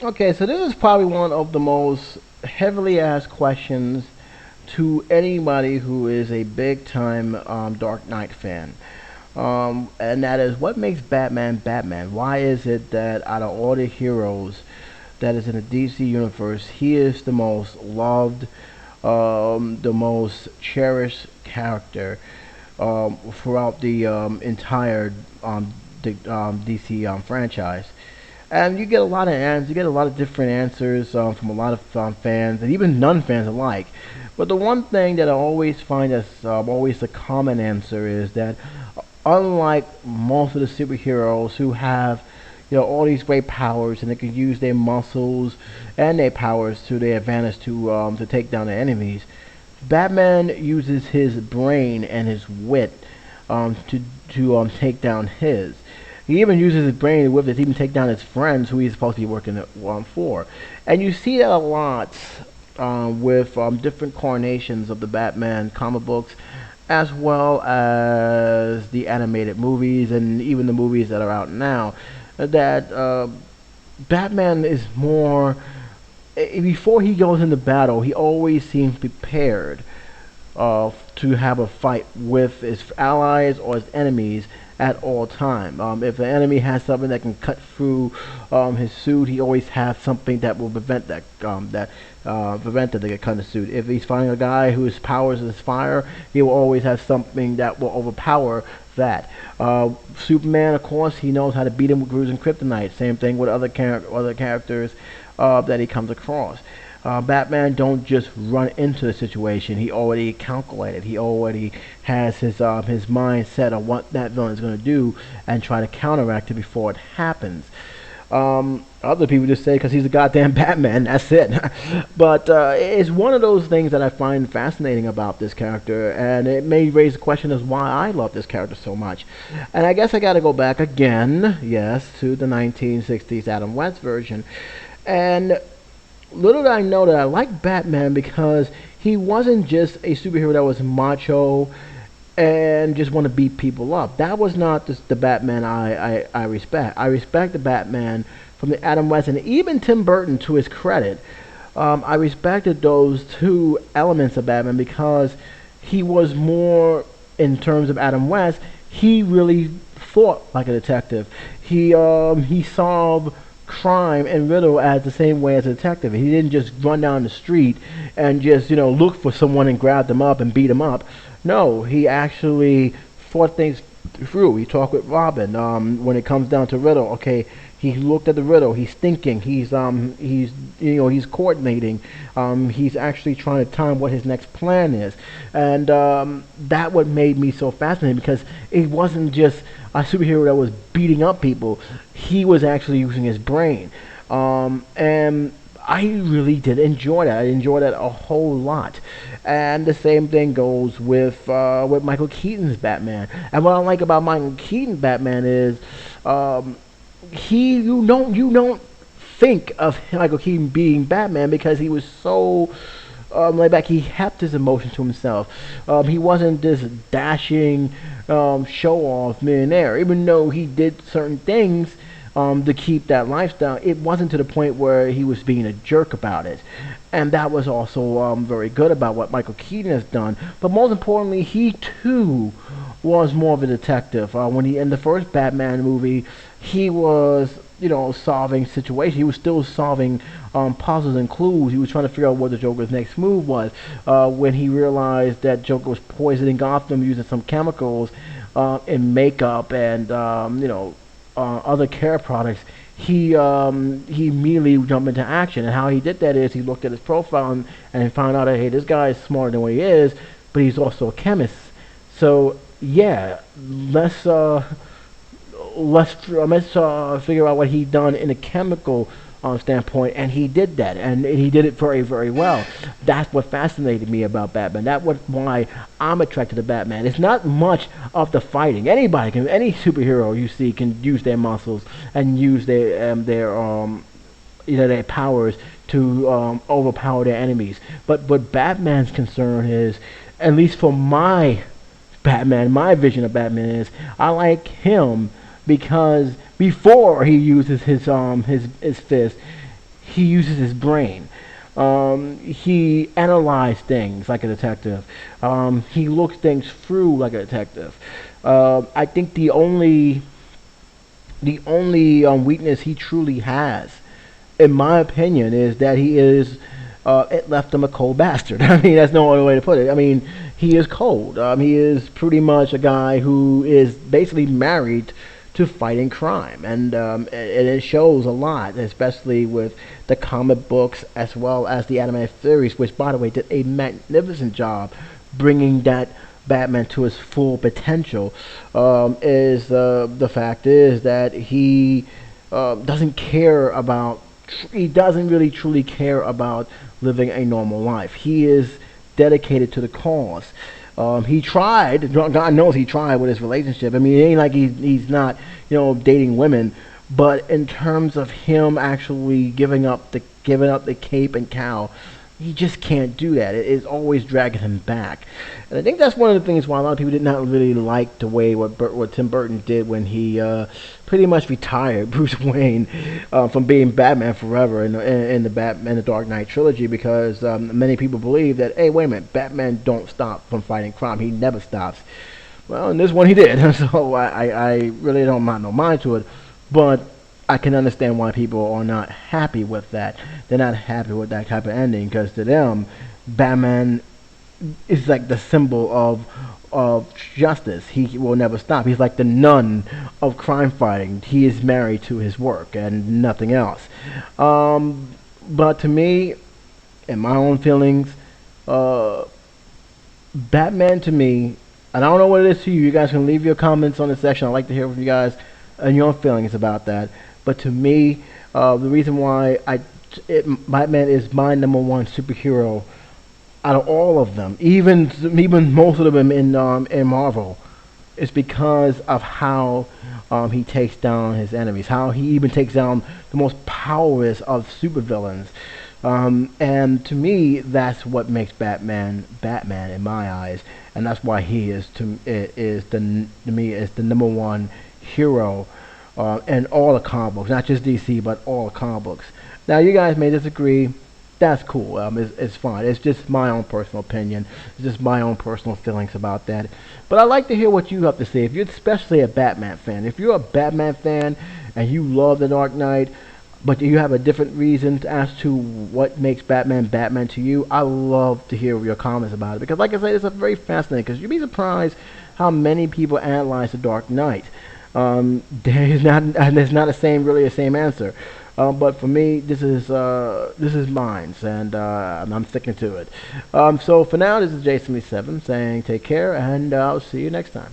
Okay, so this is probably one of the most heavily asked questions to anybody who is a big time Dark Knight fan. And that is, what makes Batman Batman? Why is it that out of all the heroes that is in the DC universe, he is the most loved, the most cherished character throughout the entire DC franchise? And you get a lot of answers. You get a lot of different answers from a lot of fans and even non-fans alike. But the one thing that I always find as always the common answer is that unlike most of the superheroes who have all these great powers and they can use their muscles and their powers to their advantage to take down their enemies, Batman uses his brain and his wit to take down his. He even uses his brain with it to even take down his friends who he's supposed to be working for. And you see that a lot with different coronations of the Batman comic books, as well as the animated movies and even the movies that are out now. That Batman is more. Before he goes into battle, he always seems prepared to have a fight with his allies or his enemies at all time. If the enemy has something that can cut through his suit, he always has something that will prevent that they get cut in the suit. If he's fighting a guy whose powers is fire, he will always have something that will overpower that. Superman, of course, he knows how to beat him with cruising kryptonite. Same thing with other characters that he comes across. Batman don't just run into the situation. He already calculated. He already has his mind set on what that villain is going to do and try to counteract it before it happens. Other people just say because he's a goddamn Batman, that's it. But it's one of those things that I find fascinating about this character, and it may raise the question as why I love this character so much. And I guess I got to go back again, yes, to the 1960s Adam West version. And little did I know that I like Batman because he wasn't just a superhero that was macho and just want to beat people up. That was not the Batman I respect. I respect the Batman from the Adam West and even Tim Burton, to his credit. I respected those two elements of Batman because he was more, in terms of Adam West, he really thought like a detective. He solved crime and riddle as the same way as a detective. He didn't just run down the street and just look for someone and grab them up and beat them up. No, he actually thought things through. He talked with Robin. When it comes down to riddle, okay, he looked at the riddle. He's thinking. He's coordinating. He's actually trying to time what his next plan is, and that what made me so fascinated because it wasn't just a superhero that was beating up people. He was actually using his brain, and I really did enjoy that. I enjoyed that a whole lot. And the same thing goes with Michael Keaton's Batman. And what I like about Michael Keaton Batman is you don't think of Michael Keaton being Batman because he was so laid back. He kept his emotions to himself. He wasn't this dashing show off millionaire. Even though he did certain things to keep that lifestyle, it wasn't to the point where he was being a jerk about it. And that was also very good about what Michael Keaton has done. But most importantly, he too was more of a detective. When he in the first Batman movie, he was solving situations. He was still solving puzzles and clues. He was trying to figure out what the Joker's next move was. When he realized that Joker was poisoning Gotham using some chemicals in makeup and other care products, he immediately jumped into action. And how he did that is he looked at his profile and found out that, hey, this guy is smarter than what he is, but he's also a chemist. So yeah, let's figure out what he done in a chemical standpoint, and he did that, and he did it very, very well. That's what fascinated me about Batman. That's why I'm attracted to Batman. It's not much of the fighting. Any superhero you see can use their muscles and use their powers to overpower their enemies. But what Batman's concern is, at least for my Batman, my vision of Batman is, I like him because before he uses his fist, he uses his brain. He analyzes things like a detective. He looks things through like a detective. I think the only weakness he truly has, in my opinion, is that he is. It left him a cold bastard. I mean, that's no other way to put it. I mean, he is cold. He is pretty much a guy who is basically married to fighting crime, and it shows a lot, especially with the comic books as well as the animated series, which, by the way, did a magnificent job bringing that Batman to his full potential. Is The fact is that doesn't care about. He doesn't really truly care about living a normal life. He is dedicated to the cause. He tried. God knows he tried with his relationship. I mean, it ain't like he's not, dating women. But in terms of him actually giving up the cape and cowl, he just can't do that. It's always dragging him back, and I think that's one of the things why a lot of people did not really like the way what Tim Burton did when he pretty much retired Bruce Wayne from being Batman forever in the Dark Knight trilogy, because many people believe that, hey, wait a minute, Batman don't stop from fighting crime. He never stops. Well, in this one he did, so I really don't mind no mind to it, but I can understand why people are not happy with that. They're not happy with that type of ending, because to them, Batman is like the symbol of justice. He will never stop. He's like the nun of crime fighting. He is married to his work and nothing else. But to me, in my own feelings, uh, Batman to me, and I don't know what it is to you. You guys can leave your comments on the section. I'd like to hear from you guys and your feelings about that. But to me, the reason why Batman is my number one superhero out of all of them, even most of them in Marvel, is because of how he takes down his enemies, how he even takes down the most powerless of supervillains. And to me, that's what makes Batman Batman in my eyes, and that's why he to me is the number one hero in all the comic books, not just DC, but all the comic books. Now, you guys may disagree. That's cool. It's fine. It's just my own personal opinion. It's just my own personal feelings about that. But I'd like to hear what you have to say. If you're especially a Batman fan, if you're a Batman fan and you love The Dark Knight, but you have a different reason as to what makes Batman Batman to you, I love to hear your comments about it. Because, like I said, it's a very fascinating. Because you'd be surprised how many people analyze The Dark Knight. There's not really a same answer. But for me, this is mine, and I'm sticking to it. So for now, this is Jason Lee 7 saying take care, and I'll see you next time.